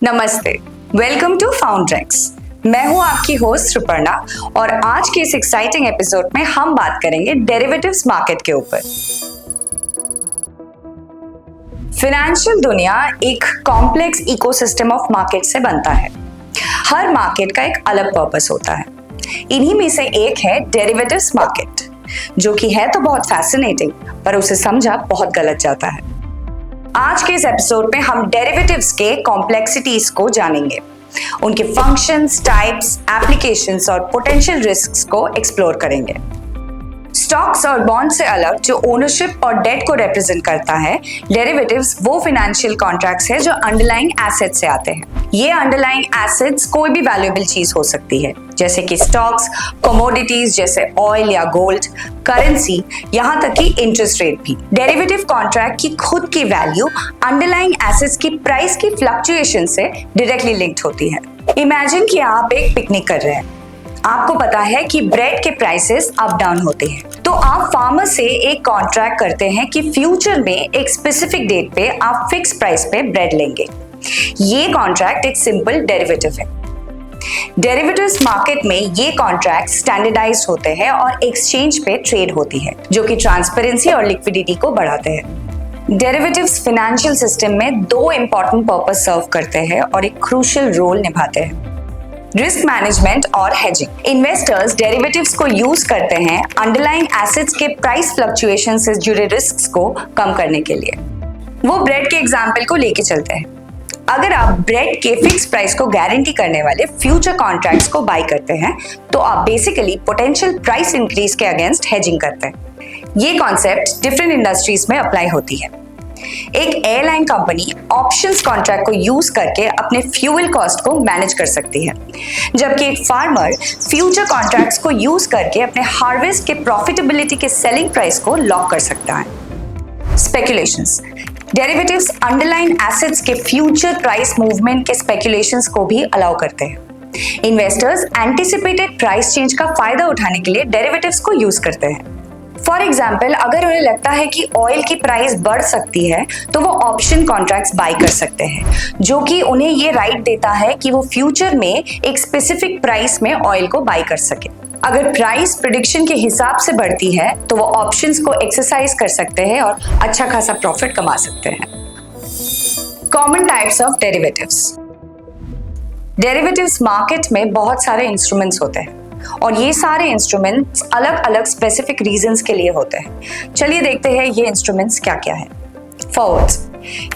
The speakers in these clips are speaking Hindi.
नमस्ते, वेलकम टू फाउंड्रेक्स। मैं हूं आपकी होस्ट सुपर्णा और आज के इस एक्साइटिंग एपिसोड में हम बात करेंगे डेरिवेटिव्स मार्केट के ऊपर। फाइनेंशियल दुनिया एक कॉम्प्लेक्स इकोसिस्टम ऑफ मार्केट से बनता है। हर मार्केट का एक अलग पर्पस होता है। इन्हीं में से एक है डेरिवेटिव्स मार्केट, जो कि है तो बहुत फैसिनेटिंग, पर उसे समझा बहुत गलत जाता है। आज के इस एपिसोड में हम डेरिवेटिव्स के कॉम्प्लेक्सिटीज को जानेंगे, उनके फंक्शंस, टाइप्स, एप्लीकेशंस और पोटेंशियल रिस्क्स को एक्सप्लोर करेंगे। स्टॉक्स और बॉन्ड से अलग जो ओनरशिप और डेट को रिप्रेजेंट करता है, डेरिवेटिव्स वो फाइनेंशियल कॉन्ट्रैक्ट्स है जो अंडरलाइंग एसेट से आते हैं। ये अंडरलाइंग एसेट्स कोई भी वैल्यूएबल चीज हो सकती है, जैसे कि स्टॉक्स, कमोडिटीज जैसे ऑयल या गोल्ड, करेंसी, यहाँ तक कि इंटरेस्ट रेट भी। डेरिवेटिव कॉन्ट्रैक्ट की खुद की वैल्यू अंडरलाइंग एसेट्स की प्राइस की फ्लक्चुएशन से डायरेक्टली लिंक्ड होती है। इमेजिन कि आप एक पिकनिक कर रहे हैं। आपको पता है कि ब्रेड के प्राइसेस अप डाउन होते हैं, तो आप फार्मर से एक कॉन्ट्रैक्ट करते हैं कि फ्यूचर में एक स्पेसिफिक डेट पे आप फिक्स प्राइस पे ब्रेड लेंगे। ये कॉन्ट्रैक्ट एक सिंपल डेरिवेटिव है। डेरिवेटिव्स मार्केट में ये कॉन्ट्रैक्ट स्टैंडर्डाइज्ड होते हैं और एक्सचेंज पे ट्रेड होती है, जो कि ट्रांसपेरेंसी और लिक्विडिटी को बढ़ाते हैं। डेरिवेटिव्स फाइनेंशियल सिस्टम में दो इंपॉर्टेंट पर्पस सर्व करते हैं और एक क्रूशियल रोल निभाते हैं: रिस्क मैनेजमेंट और हेजिंग। इन्वेस्टर्स डेरिवेटिव्स को यूज करते हैं अंडरलाइंग एसेट्स के प्राइस फ्लक्चुएशन से जुड़े रिस्क को कम करने के लिए। वो ब्रेड के एग्जाम्पल को लेके चलते हैं। अगर आप ब्रेड के फिक्स प्राइस को गारंटी करने वाले फ्यूचर कॉन्ट्रैक्ट्स को बाय करते हैं, तो आप बेसिकली पोटेंशियल प्राइस इंक्रीज के अगेंस्ट हेजिंग करते हैं। ये कॉन्सेप्ट डिफरेंट इंडस्ट्रीज में अप्लाई होती है। एक एयरलाइन कंपनी ऑप्शंस कॉन्ट्रैक्ट को यूज करके अपने फ्यूल कॉस्ट को मैनेज कर सकती है, जबकि एक फार्मर फ्यूचर कॉन्ट्रैक्ट्स को यूज करके अपने हार्वेस्ट के प्रॉफिटेबिलिटी के सेलिंग प्राइस को लॉक कर सकता है। स्पेकुलेशंस। डेरिवेटिव्स अंडरलाइन एसेट्स के फ्यूचर प्राइस मूवमेंट के स्पेकुलेशंस को भी अलाउ करते हैं। इन्वेस्टर्स एंटिसिपेटेड प्राइस चेंज का फायदा उठाने के लिए डेरिवेटिव्स को यूज करते हैं। फॉर एग्जाम्पल, अगर उन्हें लगता है कि ऑयल की प्राइस बढ़ सकती है, तो वो ऑप्शन कॉन्ट्रैक्ट्स बाय कर सकते हैं, जो कि उन्हें ये राइट देता है कि वो फ्यूचर में एक स्पेसिफिक प्राइस में ऑयल को बाय कर सके। अगर प्राइस प्रेडिक्शन के हिसाब से बढ़ती है, तो वो ऑप्शंस को एक्सरसाइज कर सकते हैं और अच्छा खासा प्रॉफिट कमा सकते हैं। Common types of derivatives. Derivatives market में बहुत सारे इंस्ट्रूमेंट्स होते हैं और ये सारे इंस्ट्रूमेंट्स अलग अलग स्पेसिफिक रीजंस के लिए होते हैं। चलिए देखते हैं ये इंस्ट्रूमेंट्स क्या क्या है। फॉरवर्ड्स।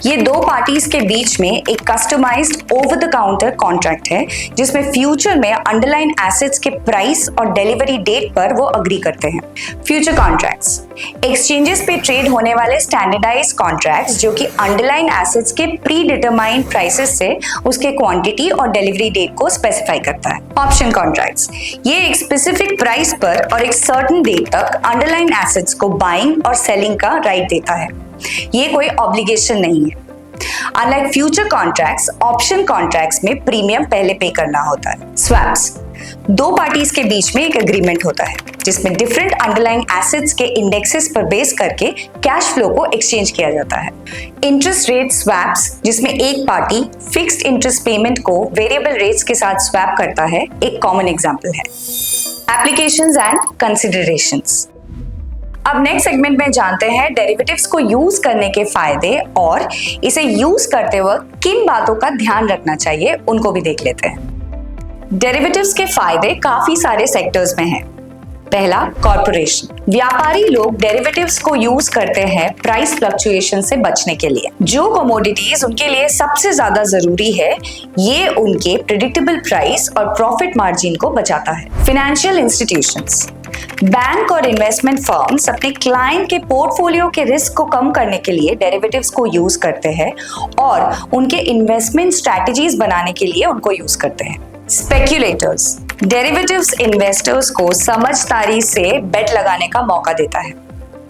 ये दो पार्टीज के बीच में एक customised over the counter contract है, जिसमें फ्यूचर में अंडरलाइन एसेट्स के प्राइस और डिलीवरी डेट पर वो अग्री करते हैं। Future contracts. एक्सचेंजेस पे ट्रेड होने वाले स्टैंडर्डाइज्ड कॉन्ट्रैक्ट्स, जो कि अंडरलाइन एसेट्स के प्री डिटरमाइंड प्राइसेस से उसके क्वांटिटी और डिलीवरी डेट को स्पेसिफाई करता है। Option contracts. ये एक स्पेसिफिक प्राइस पर और एक सर्टेन डेट तक अंडरलाइन एसेट्स को बाइंग और सेलिंग का राइट देता है। ये कोई ऑब्लिगेशन नहीं है। Unlike future contracts, option contracts में प्रीमियम पहले पे करना होता है। स्वैप्स। दो पार्टीज के बीच में एक एग्रीमेंट होता है, जिसमें डिफरेंट अंडरलाइंग एसेट्स के इंडेक्सेस पर बेस करके कैश फ्लो को एक्सचेंज किया जाता है। इंटरेस्ट रेट स्वैप्स, जिसमें एक पार्टी फिक्स्ड इंटरेस्ट पेमेंट को वेरिएबल रेट्स के साथ स्वैप करता है, एक कॉमन एग्जांपल है। Applications and considerations. अब नेक्स्ट सेगमेंट में जानते हैं डेरिवेटिव्स को यूज करने के फायदे और इसे यूज करते वक्त किन बातों का ध्यान रखना चाहिए, उनको भी देख लेते हैं। डेरिवेटिव्स के फायदे काफी सारे सेक्टर्स में हैं। पहला, कॉर्पोरेशन। व्यापारी लोग डेरिवेटिव्स को यूज करते हैं प्राइस फ्लक्चुएशन से बचने के लिए। जो कमोडिटीज उनके लिए सबसे ज्यादा जरूरी है, ये उनके प्रेडिक्टेबल प्राइस और प्रॉफिट मार्जिन को बचाता है। Financial institutions. बैंक और इन्वेस्टमेंट फर्म्स अपने क्लाइंट के पोर्टफोलियो के रिस्क को कम करने के लिए डेरिवेटिव्स को यूज करते हैं और उनके इन्वेस्टमेंट स्ट्रैटेजीज बनाने के लिए उनको यूज करते हैं। स्पेक्यूलेटर्स। डेरिवेटिव्स इन्वेस्टर्स को समझदारी से बेट लगाने का मौका देता है,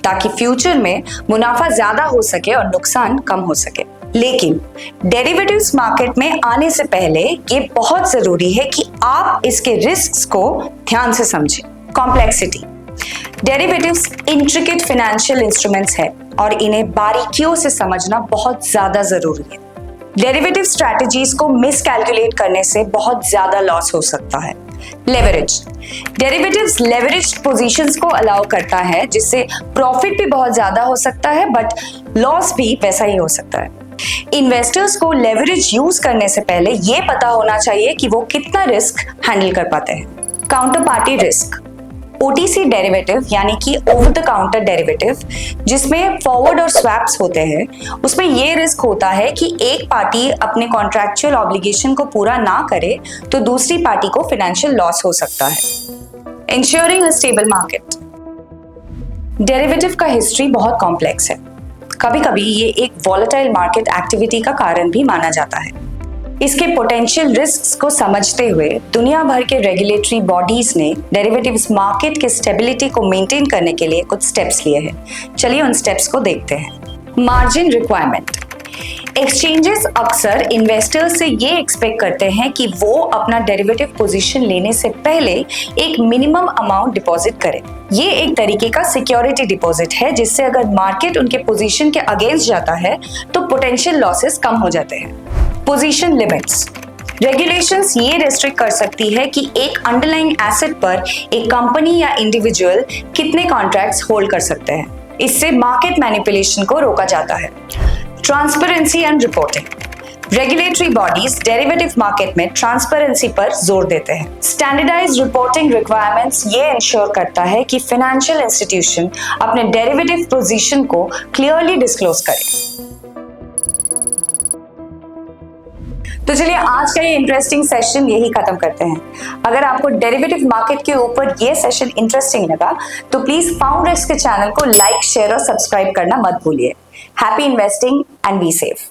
ताकि फ्यूचर में मुनाफा ज्यादा हो सके और नुकसान कम हो सके। लेकिन डेरिवेटिव्स मार्केट में आने से पहले ये बहुत जरूरी है कि आप इसके रिस्क्स को ध्यान से समझें। Complexity. Derivatives intricate financial instruments है और इन्हें बारीकियों से समझना बहुत ज्यादा जरूरी है। डेरिवेटिव स्ट्रैटेजीज को मिसकैलकुलेट करने से बहुत ज्यादा लॉस हो सकता है। लेवरेज, डेरिवेटिव्स लेवरेज पोजीशंस को अलाउ करता है, जिससे प्रॉफिट भी बहुत ज्यादा हो सकता है बट लॉस भी वैसा ही हो सकता है। इन्वेस्टर्स को लेवरेज यूज करने से पहले यह पता होना चाहिए कि वो कितना रिस्क हैंडल कर पाते हैं। Counter party risk, OTC derivative यानी कि ओवर द काउंटर डेरिवेटिव, जिसमें फॉरवर्ड और स्वैप्स होते हैं, उसमें यह रिस्क होता है कि एक पार्टी अपने कॉन्ट्रैक्चुअल ऑब्लिगेशन को पूरा ना करे तो दूसरी पार्टी को फाइनेंशियल लॉस हो सकता है। Ensuring a stable market, derivative का हिस्ट्री बहुत कॉम्प्लेक्स है। कभी कभी ये एक वॉलेटाइल मार्केट एक्टिविटी का कारण भी माना जाता है। इसके पोटेंशियल रिस्क्स को समझते हुए दुनिया भर के रेगुलेटरी बॉडीज ने डेरिवेटिव्स मार्केट की स्टेबिलिटी को मेंटेन करने के लिए कुछ स्टेप्स लिए हैं। चलिए उन स्टेप्स को देखते हैं। मार्जिन रिक्वायरमेंट, एक्सचेंजेस अक्सर इन्वेस्टर्स से ये एक्सपेक्ट करते हैं कि वो अपना डेरिवेटिव पोजीशन लेने से पहले एक मिनिमम अमाउंट डिपॉजिट करें। ये एक तरीके का सिक्योरिटी डिपॉजिट है, जिससे अगर मार्केट उनके पोजीशन के अगेंस्ट जाता है तो पोटेंशियल लॉसेस कम हो जाते हैं। पोजीशन लिमिट्स, रेगुलेशंस ये रेस्ट्रिक्ट कर सकती है कि एक अंडरलाइंग एसेट पर एक कंपनी या इंडिविजुअल कितने कॉन्ट्रैक्ट्स होल्ड कर सकते हैं। इससे मार्केट मैनिपुलेशन को रोका जाता है। Transparency and reporting, regulatory bodies derivative market में ट्रांसपेरेंसी पर जोर देते हैं। स्टैंडर्डाइज्ड रिपोर्टिंग रिक्वायरमेंट्स ये इंश्योर करता है कि फाइनेंशियल इंस्टीट्यूशन अपने डेरिवेटिव पोजीशन को क्लियरली डिस्क्लोज करे। तो चलिए आज का ये इंटरेस्टिंग सेशन यही खत्म करते हैं। अगर आपको डेरिवेटिव मार्केट के ऊपर ये सेशन इंटरेस्टिंग लगा तो प्लीज फाउंड रिस्क के चैनल को लाइक, शेयर और सब्सक्राइब करना मत भूलिए। Happy investing and be safe.